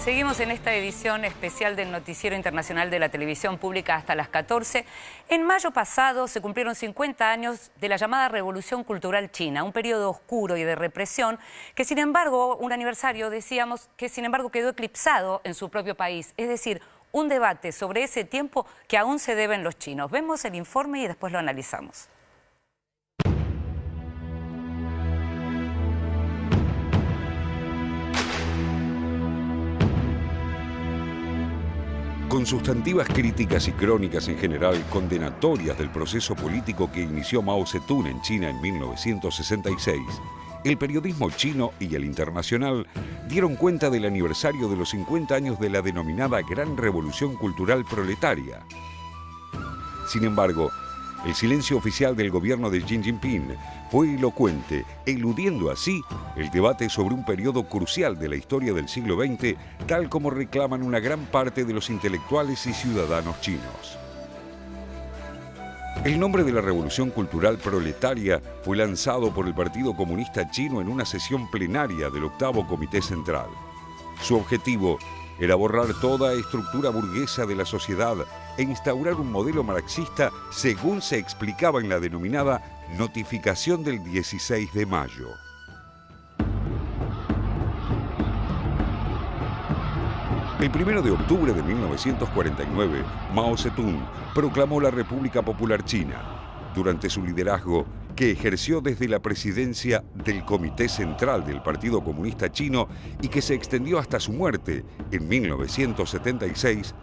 Seguimos en esta edición especial del Noticiero Internacional de la Televisión Pública hasta las 14. En mayo pasado se cumplieron 50 años de la llamada Revolución Cultural China, un periodo oscuro y de represión que, sin embargo, un aniversario, decíamos, que sin embargo quedó eclipsado en su propio país. Es decir, un debate sobre ese tiempo que aún se deben los chinos. Vemos el informe y después lo analizamos. Con sustantivas críticas y crónicas en general condenatorias del proceso político que inició Mao Zedong en China en 1966, el periodismo chino y el internacional dieron cuenta del aniversario de los 50 años de la denominada Gran Revolución Cultural Proletaria. Sin embargo, el silencio oficial del gobierno de Xi Jinping fue elocuente, eludiendo así el debate sobre un periodo crucial de la historia del siglo XX, tal como reclaman una gran parte de los intelectuales y ciudadanos chinos. El nombre de la Revolución Cultural Proletaria fue lanzado por el Partido Comunista Chino en una sesión plenaria del 8º Comité Central. Su objetivo era borrar toda estructura burguesa de la sociedad e instaurar un modelo marxista según se explicaba en la denominada Notificación del 16 de mayo. El 1 de octubre de 1949, Mao Zedong proclamó la República Popular China. Durante su liderazgo, que ejerció desde la presidencia del Comité Central del Partido Comunista Chino y que se extendió hasta su muerte en 1976,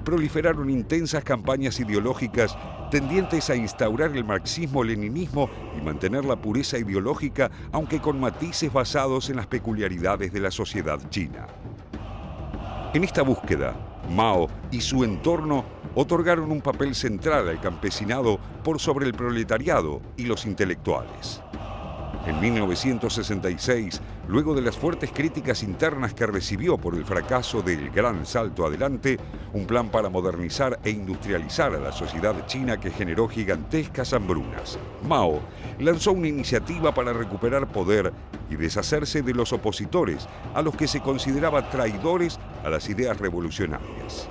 proliferaron intensas campañas ideológicas tendientes a instaurar el marxismo-leninismo y mantener la pureza ideológica, aunque con matices basados en las peculiaridades de la sociedad china. En esta búsqueda, Mao y su entorno otorgaron un papel central al campesinado por sobre el proletariado y los intelectuales. En 1966, luego de las fuertes críticas internas que recibió por el fracaso del Gran Salto Adelante, un plan para modernizar e industrializar a la sociedad china que generó gigantescas hambrunas, Mao lanzó una iniciativa para recuperar poder y deshacerse de los opositores, a los que se consideraba traidores a las ideas revolucionarias.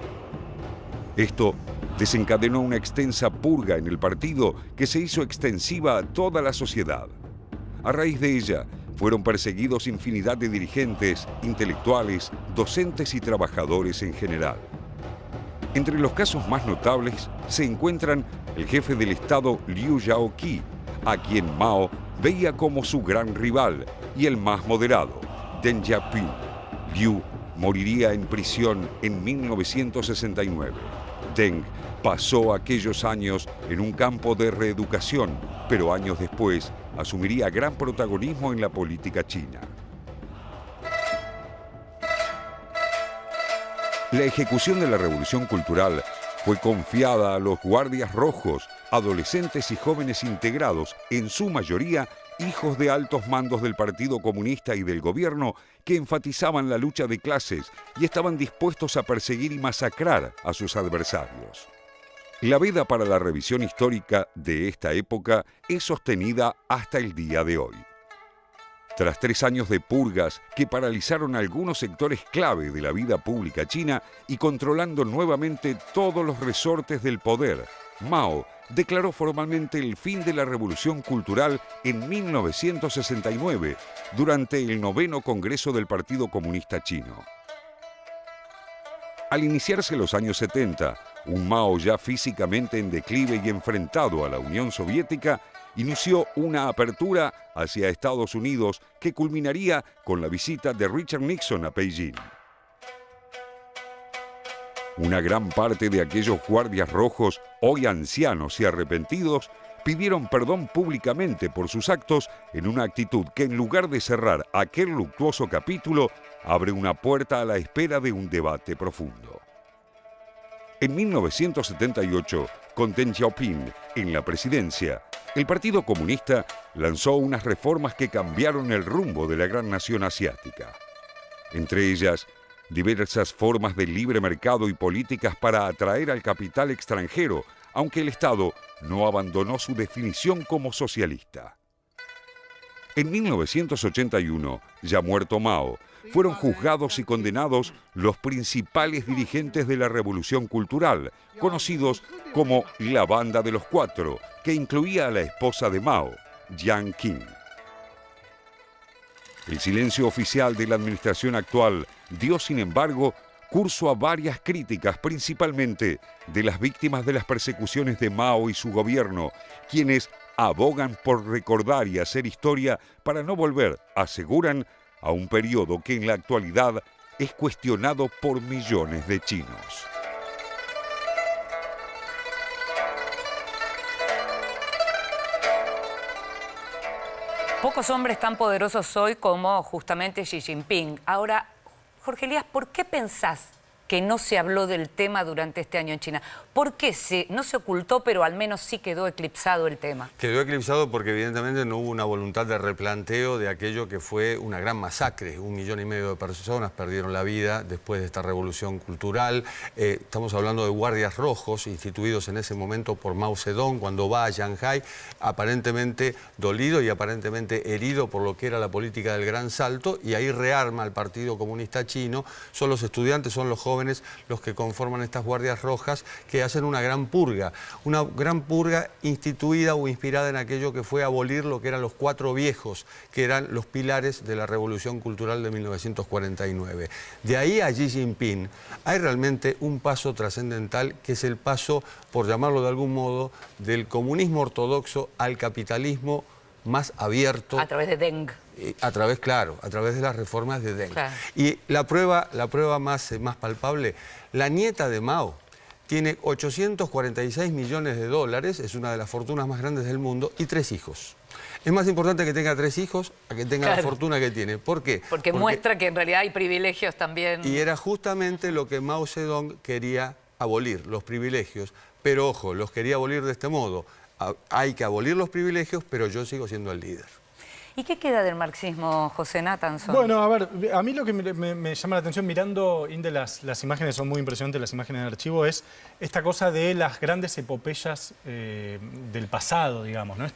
Esto desencadenó una extensa purga en el partido que se hizo extensiva a toda la sociedad. A raíz de ella, fueron perseguidos infinidad de dirigentes, intelectuales, docentes y trabajadores en general. Entre los casos más notables se encuentran el jefe del Estado Liu Shaoqi, a quien Mao veía como su gran rival, y el más moderado, Deng Xiaoping. Liu moriría en prisión en 1969. Deng pasó aquellos años en un campo de reeducación, pero años después asumiría gran protagonismo en la política china. La ejecución de la Revolución Cultural fue confiada a los guardias rojos, adolescentes y jóvenes integrados, en su mayoría hijos de altos mandos del Partido Comunista y del gobierno, que enfatizaban la lucha de clases y estaban dispuestos a perseguir y masacrar a sus adversarios. La veda para la revisión histórica de esta época es sostenida hasta el día de hoy. Tras 3 años de purgas que paralizaron algunos sectores clave de la vida pública china y controlando nuevamente todos los resortes del poder, Mao declaró formalmente el fin de la Revolución Cultural en 1969, durante el 9º Congreso del Partido Comunista Chino. Al iniciarse los años 70, un Mao ya físicamente en declive y enfrentado a la Unión Soviética, inició una apertura hacia Estados Unidos que culminaría con la visita de Richard Nixon a Beijing. Una gran parte de aquellos guardias rojos, hoy ancianos y arrepentidos, pidieron perdón públicamente por sus actos en una actitud que, en lugar de cerrar aquel luctuoso capítulo, abre una puerta a la espera de un debate profundo. En 1978, con Deng Xiaoping en la presidencia, el Partido Comunista lanzó unas reformas que cambiaron el rumbo de la gran nación asiática. Entre ellas, diversas formas de libre mercado y políticas para atraer al capital extranjero, aunque el Estado no abandonó su definición como socialista. En 1981, ya muerto Mao, fueron juzgados y condenados los principales dirigentes de la Revolución Cultural, conocidos como la Banda de los Cuatro, que incluía a la esposa de Mao, Jiang Qing. El silencio oficial de la administración actual dio, sin embargo, curso a varias críticas, principalmente de las víctimas de las persecuciones de Mao y su gobierno, quienes abogan por recordar y hacer historia para no volver, aseguran, a un periodo que en la actualidad es cuestionado por millones de chinos. Pocos hombres tan poderosos hoy como justamente Xi Jinping. Ahora, Jorge Elías, ¿por qué pensás que no se habló del tema durante este año en China? ¿Por qué no se ocultó, pero al menos sí quedó eclipsado el tema? Quedó eclipsado porque evidentemente no hubo una voluntad de replanteo de aquello que fue una gran masacre. 1,5 millones de personas perdieron la vida después de esta revolución cultural. Estamos hablando de guardias rojos instituidos en ese momento por Mao Zedong cuando va a Shanghái, aparentemente dolido y aparentemente herido por lo que era la política del Gran Salto, y ahí rearma al Partido Comunista Chino. Son los estudiantes, son los jóvenes los que conforman estas guardias rojas que hacen una gran purga instituida o inspirada en aquello que fue abolir lo que eran los cuatro viejos, que eran los pilares de la Revolución Cultural de 1949. De ahí a Xi Jinping hay realmente un paso trascendental, que es el paso, por llamarlo de algún modo, del comunismo ortodoxo al capitalismo más abierto. A través de Deng. A través de las reformas de Deng. Claro. Y la prueba más palpable, la nieta de Mao tiene 846 millones de dólares, es una de las fortunas más grandes del mundo, y 3 hijos. Es más importante que tenga 3 hijos a que tenga la fortuna que tiene. ¿Por qué? Porque muestra que en realidad hay privilegios también. Y era justamente lo que Mao Zedong quería abolir, los privilegios. Pero ojo, los quería abolir de este modo. Hay que abolir los privilegios, pero yo sigo siendo el líder. ¿Y qué queda del marxismo, José Nathanson? Bueno, a ver, a mí lo que me llama la atención mirando, Inde, las imágenes son muy impresionantes, las imágenes de archivo, es esta cosa de las grandes epopeyas del pasado, digamos, ¿no?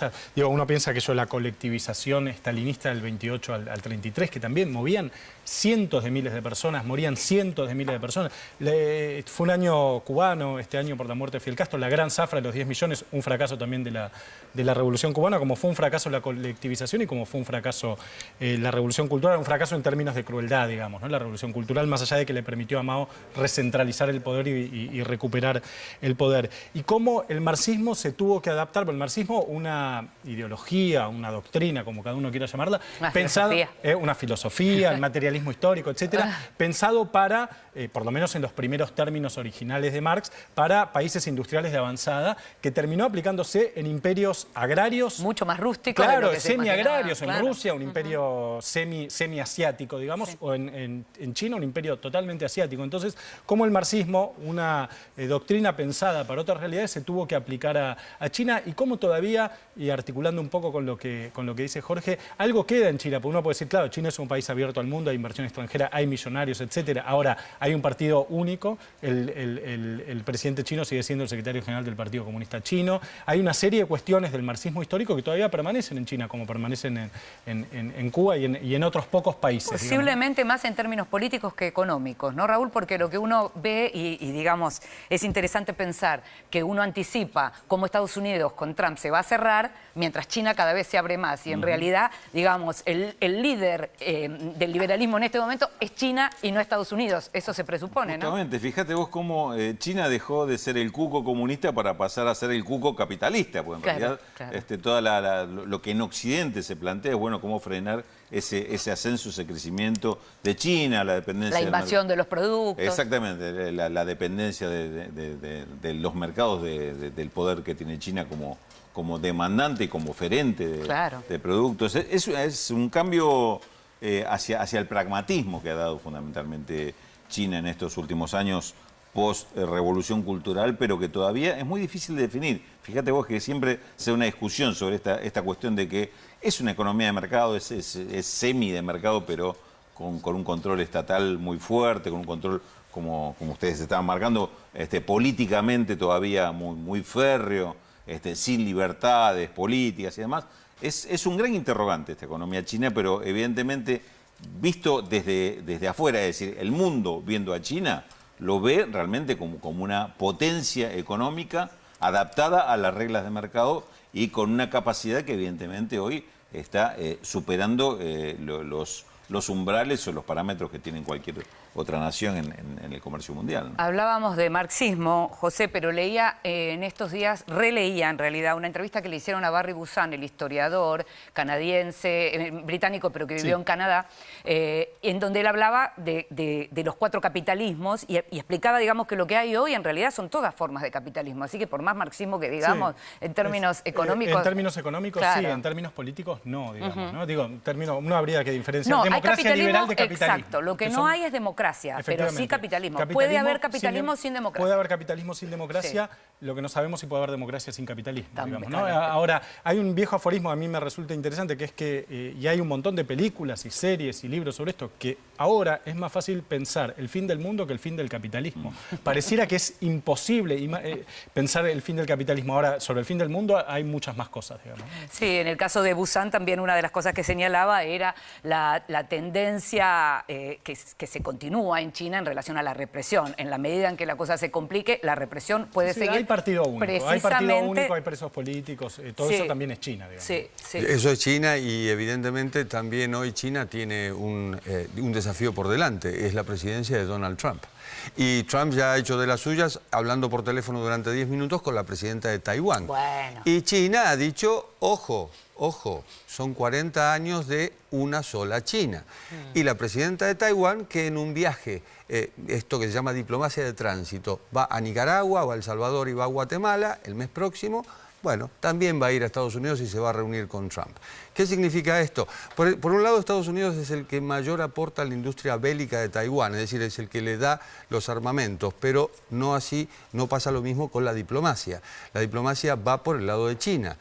Uno piensa que la colectivización estalinista del 28 al 33, que también movían cientos de miles de personas, morían cientos de miles de personas. Fue un año cubano, este año por la muerte de Fidel Castro, la gran zafra de los 10 millones, un fracaso también de la Revolución Cubana, como fue un fracaso la colectivización y como fue un fracaso la Revolución Cultural, un fracaso en términos de crueldad, digamos, ¿no? La Revolución Cultural, más allá de que le permitió a Mao recentralizar el poder y recuperar el poder. Y cómo el marxismo se tuvo que adaptar, porque el marxismo, una ideología, una doctrina, como cada uno quiera llamarla, una filosofía, el materialismo histórico, etcétera, pensado para, por lo menos en los primeros términos originales de Marx, para países industriales de avanzada, que terminó aplicándose en imperios agrarios. Mucho más rústicos. Claro, semi-agrarios. En Rusia, un imperio semi-asiático, digamos, o en China, un imperio totalmente asiático. Entonces, cómo el marxismo, una doctrina pensada para otras realidades, se tuvo que aplicar a China, y cómo todavía, y articulando un poco con lo que dice Jorge, algo queda en China, porque uno puede decir, claro, China es un país abierto al mundo, hay inversión extranjera, hay millonarios, etcétera. Ahora, hay un partido único, el presidente chino sigue siendo el secretario general del Partido Comunista Chino, hay una serie de cuestiones del marxismo histórico que todavía permanecen en China, como permanecen en Cuba y en otros pocos países. Posiblemente más en términos políticos que económicos, ¿no, Raúl? Porque lo que uno ve, y digamos, es interesante pensar que uno anticipa cómo Estados Unidos con Trump se va a cerrar, mientras China cada vez se abre más. Y en realidad, digamos, el líder del liberalismo en este momento es China y no Estados Unidos. Eso se presupone, ¿no? Justamente, fíjate vos cómo China dejó de ser el cuco comunista para pasar a ser el cuco capitalista, porque en realidad lo que en Occidente se plantea es, bueno, cómo frenar ese ascenso, ese crecimiento de China, la dependencia... La invasión de los productos. Exactamente, la dependencia de los mercados, del poder que tiene China como demandante y como oferente de productos. Es un cambio hacia el pragmatismo que ha dado fundamentalmente China en estos últimos años post-revolución cultural, pero que todavía es muy difícil de definir. Fíjate vos que siempre se da una discusión sobre esta cuestión de que es una economía de mercado, es semi de mercado, pero con un control estatal muy fuerte, con un control, como ustedes estaban marcando, políticamente todavía muy férreo, sin libertades políticas y demás. es un gran interrogante esta economía china, pero evidentemente visto desde afuera, es decir, el mundo viendo a China, lo ve realmente como una potencia económica adaptada a las reglas de mercado y con una capacidad que evidentemente hoy está superando los umbrales o los parámetros que tienen cualquier otra nación en el comercio mundial, ¿no? Hablábamos de marxismo, José, pero leía en estos días, releía en realidad, una entrevista que le hicieron a Barry Busan, el historiador canadiense, británico, pero que vivió en Canadá, en donde él hablaba de los 4 capitalismos y explicaba, digamos, que lo que hay hoy en realidad son todas formas de capitalismo. Así que por más marxismo que digamos, en términos económicos... En términos económicos, claro. Sí, en términos políticos, no, digamos, ¿no? Digo, en términos, no habría que diferenciar democracia liberal de capitalismo. Exacto, lo que no hay es democracia, pero sí capitalismo. Puede haber capitalismo sin democracia. Puede haber capitalismo sin democracia, lo que no sabemos si puede haber democracia sin capitalismo, digamos, ¿no? Ahora, hay un viejo aforismo, a mí me resulta interesante, que es que, y hay un montón de películas y series y libros sobre esto, que ahora es más fácil pensar el fin del mundo que el fin del capitalismo. Pareciera que es imposible pensar el fin del capitalismo. Ahora, sobre el fin del mundo hay muchas más cosas, digamos. Sí, en el caso de Busan también una de las cosas que señalaba era la tendencia que se continúa en China en relación a la represión. En la medida en que la cosa se complique, la represión puede seguir. Hay partido único, hay presos políticos, todo eso también es China, digamos. Eso es China y evidentemente también hoy China tiene un desafío por delante, es la presidencia de Donald Trump. Y Trump ya ha hecho de las suyas hablando por teléfono durante 10 minutos con la presidenta de Taiwán. Bueno. Y China ha dicho, ojo, son 40 años de una sola China. Y la presidenta de Taiwán, que en un viaje, esto que se llama diplomacia de tránsito, va a Nicaragua, va a El Salvador y va a Guatemala el mes próximo, bueno, también va a ir a Estados Unidos y se va a reunir con Trump. ¿Qué significa esto? Por un lado, Estados Unidos es el que mayor aporta a la industria bélica de Taiwán, es decir, es el que le da los armamentos, pero no pasa lo mismo con la diplomacia. La diplomacia va por el lado de China.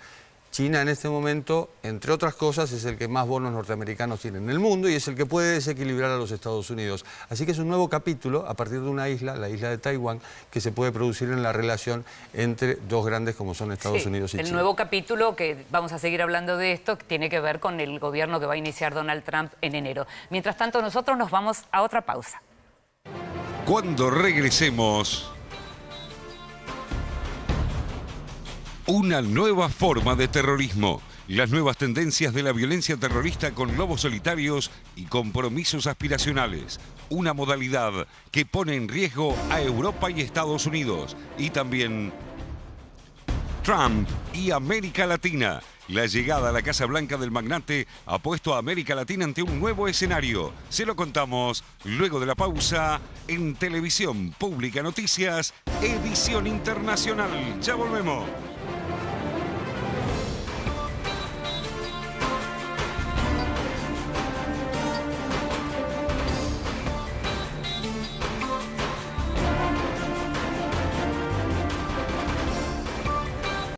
China en este momento, entre otras cosas, es el que más bonos norteamericanos tiene en el mundo y es el que puede desequilibrar a los Estados Unidos. Así que es un nuevo capítulo a partir de una isla, la isla de Taiwán, que se puede producir en la relación entre dos grandes como son Estados Unidos y China. El nuevo capítulo, que vamos a seguir hablando de esto, tiene que ver con el gobierno que va a iniciar Donald Trump en enero. Mientras tanto, nosotros nos vamos a otra pausa. Cuando regresemos... Una nueva forma de terrorismo. Las nuevas tendencias de la violencia terrorista con lobos solitarios y compromisos aspiracionales. Una modalidad que pone en riesgo a Europa y Estados Unidos. Y también Trump y América Latina. La llegada a la Casa Blanca del magnate ha puesto a América Latina ante un nuevo escenario. Se lo contamos luego de la pausa en Televisión Pública Noticias, edición internacional. Ya volvemos.